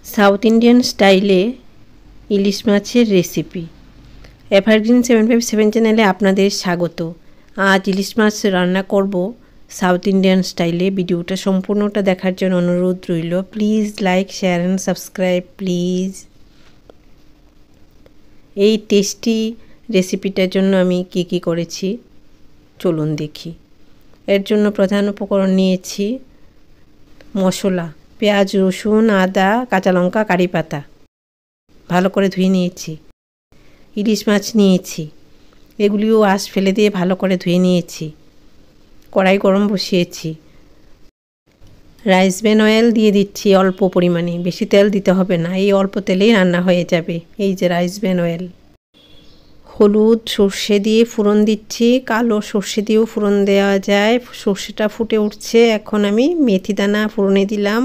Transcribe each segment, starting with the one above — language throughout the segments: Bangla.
সাউথ ইন্ডিয়ান স্টাইলে ইলিশ মাছের রেসিপি। এভারগ্রিন 757 চ্যানেলে আপনাদের স্বাগত। আজ ইলিশ মাছ রান্না করব সাউথ ইন্ডিয়ান স্টাইলে। ভিডিওটা সম্পূর্ণটা দেখার জন্য অনুরোধ রইল। Please like, share and subscribe please. এই টেস্টি রেসিপিটার জন্য আমি কি করেছি চলুন দেখি। এর জন্য প্রধান উপকরণ নিয়েছি মশলা, পেঁয়াজ, রসুন, আদা, কাঁচা লঙ্কা, কারি পাতা ভালো করে ধুয়ে নিয়েছি। ইলিশ মাছ নিয়েছি, এগুলিও আঁশ ফেলে দিয়ে ভালো করে ধুয়ে নিয়েছি। কড়াই গরম বসিয়েছি, রাইস ব্রেন অয়েল দিয়ে দিচ্ছি অল্প পরিমাণে, বেশি তেল দিতে হবে না, এই অল্প তেলেই রান্না হয়ে যাবে। এই যে রাইস ব্রেন অয়েল। হলুদ, সর্ষে দিয়ে ফোড়ন দিচ্ছি, কালো সর্ষে দিয়েও ফোড়ন দেওয়া যায়। সর্ষেটা ফুটে উঠছে, এখন আমি মেথি দানা ফোড়নে দিলাম।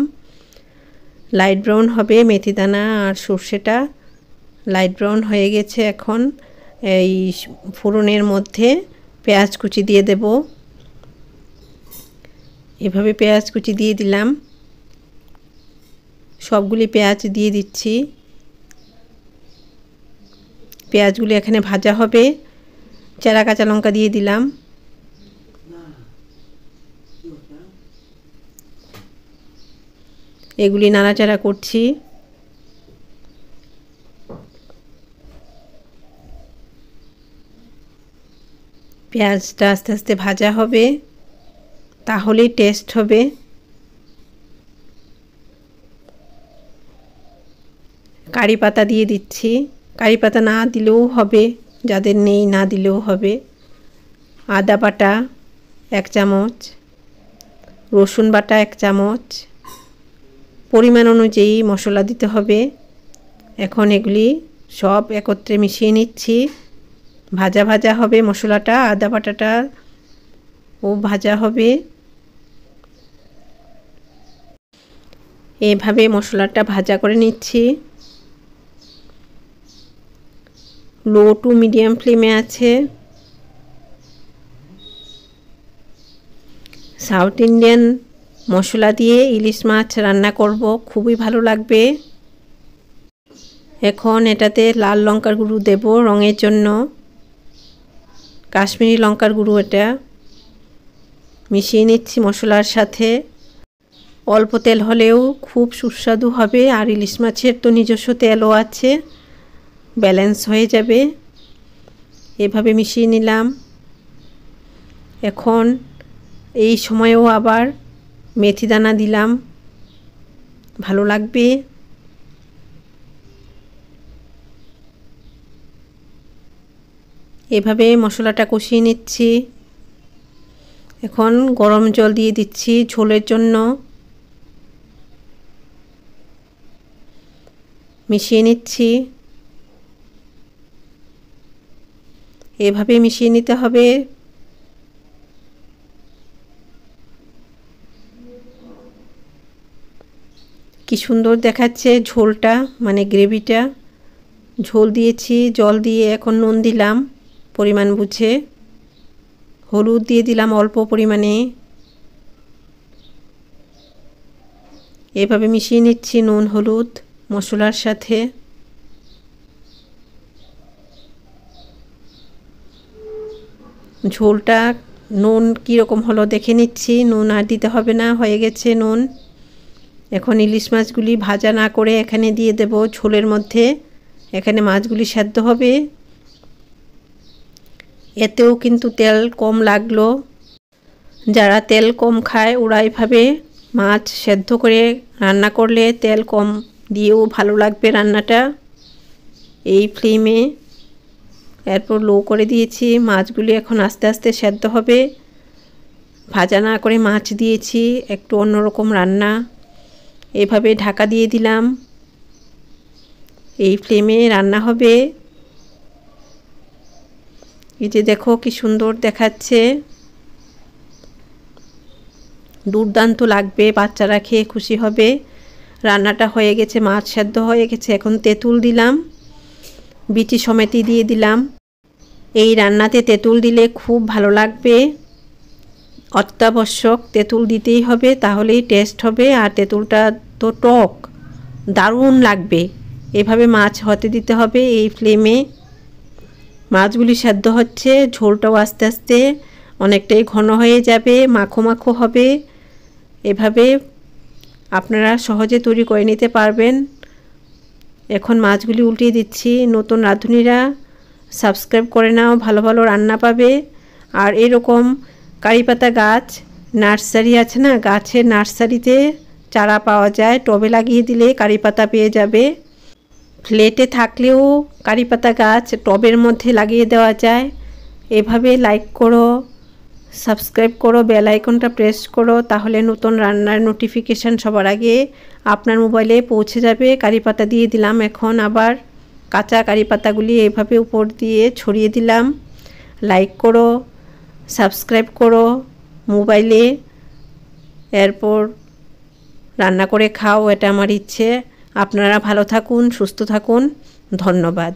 লাইট ব্রাউন হবে মেথি দানা আর সর্ষেটা লাইট ব্রাউন হয়ে গেছে। এখন এই ফোড়নের মধ্যে পেঁয়াজ কুচি দিয়ে দেব। এভাবে পেঁয়াজ কুচি দিয়ে দিলাম, সবগুলি পেঁয়াজ দিয়ে দিচ্ছি। পেঁয়াজগুলি এখানে ভাজা হবে। চেরা কাঁচা লঙ্কা দিয়ে দিলাম। এগুলি নাড়াচাড়া করছি। পেঁয়াজটা আস্তে আস্তে ভাজা হবে, তাহলেই টেস্ট হবে। কারি পাতা দিয়ে দিচ্ছি, কারি পাতা না দিলেও হবে, যাদের নেই না দিলেও হবে। আদা বাটা 1 চামচ, রসুন বাটা 1 চামচ, পরিমাণ অনুযায়ী মশলা দিতে হবে। এখন এগুলি সব একত্রে মিশিয়ে নিচ্ছি। ভাজা ভাজা হবে মশলাটা, আদা বাটাটা ও ভাজা হবে। এভাবে মশলাটা ভাজা করে নিচ্ছি। লো টু মিডিয়াম ফ্লেমে আছে। সাউথ ইন্ডিয়ান মশলা দিয়ে ইলিশ মাছ রান্না করব, খুবই ভালো লাগবে। এখন এটাতে লাল লঙ্কার গুঁড়ো দেব রঙের জন্য, কাশ্মীরি লঙ্কার গুঁড়ো। এটা মিশিয়ে নিচ্ছি মশলার সাথে। অল্প তেল হলেও খুব সুস্বাদু হবে, আর ইলিশ মাছের তো নিজস্ব তেলও আছে, ব্যালেন্স হয়ে যাবে। এভাবে মিশিয়ে নিলাম। এখন এই সময়েও আবার মেথি দানা দিলাম, ভালো লাগবে। এভাবে মশলাটা কষিয়ে নিচ্ছি। এখন গরম জল দিয়ে দিচ্ছি ঝোলের জন্য। মিশিয়ে নিচ্ছি। এভাবে মিশিয়ে নিতে হবে। কি সুন্দর দেখাচ্ছে ঝোলটা, মানে গ্রেভিটা। ঝোল দিয়েছি, জল দিয়ে এখন নুন দিলাম পরিমাণ বুঝে। হলুদ দিয়ে দিলাম অল্প পরিমাণে। এভাবে মিশিয়ে নিচ্ছি নুন হলুদ মশলার সাথে। ঝোলটা নুন কীরকম হলো দেখে নিচ্ছি। নুন আর দিতে হবে না, হয়ে গেছে নুন। এখন ইলিশ মাছগুলি ভাজা না করে এখানে দিয়ে দেব ঝোলের মধ্যে। এখানে মাছগুলি সেদ্ধ হবে। এতেও কিন্তু তেল কম লাগলো। যারা তেল কম খায় ওরা এইভাবে মাছ সেদ্ধ করে রান্না করলে তেল কম দিয়েও ভালো লাগবে রান্নাটা। এই ফ্লেমে এরপর লো করে দিয়েছি। মাছগুলি এখন আস্তে আস্তে সেদ্ধ হবে। ভাজা না করে মাছ দিয়েছি, একটু অন্যরকম রান্না। এভাবে ঢাকা দিয়ে দিলাম। এই ফ্লেমে রান্না হবে। এই যে দেখো কি সুন্দর দেখাচ্ছে, দুর্দান্ত লাগবে, বাচ্চারা খেয়ে খুশি হবে। রান্নাটা হয়ে গেছে, মাছ সেদ্ধ হয়ে গেছে। এখন তেঁতুল দিলাম, বিচি সমেতই দিয়ে দিলাম। এই রান্নাতে তেঁতুল দিলে খুব ভালো লাগবে, অত্যাবশ্যক তেঁতুল দিতেই হবে, তাহলেই টেস্ট হবে। আর তেঁতুলটা তো টক, দারুণ লাগবে। এভাবে মাছ হতে দিতে হবে এই ফ্লেমে। মাছগুলি সেদ্ধ হচ্ছে, ঝোলটাও আস্তে আস্তে অনেকটাই ঘন হয়ে যাবে, মাখো মাখো হবে। এভাবে আপনারা সহজে তৈরি করে নিতে পারবেন। এখন মাছগুলি উল্টিয়ে দিচ্ছি। নতুন রাঁধুনিরা সাবস্ক্রাইব করে নাও, ভালো ভালো রান্না পাবে। আর এরকম কারিপাতা গাছ নার্সারি আছে না, গাছের নার্সারিতে চারা পাওয়া যায়, টবে লাগিয়ে দিলে কারিপাতা পেয়ে যাবে। ফ্ল্যাটে থাকলেও কারিপাতা গাছ টবের মধ্যে লাগিয়ে দেওয়া যায়। এভাবে লাইক করো, সাবস্ক্রাইব করো, বেল আইকনটা প্রেস করো, তাহলে নতুন রান্নার নোটিফিকেশান সবার আগে আপনার মোবাইলে পৌঁছে যাবে। কারিপাতা দিয়ে দিলাম, এখন আবার কাঁচা কারিপাতাগুলি এভাবে উপর দিয়ে ছড়িয়ে দিলাম। লাইক করো, সাবস্ক্রাইব করো মোবাইলে, এরপর রান্না করে খাও। এটা আমার ইচ্ছে। আপনারা ভালো থাকুন, সুস্থ থাকুন। ধন্যবাদ।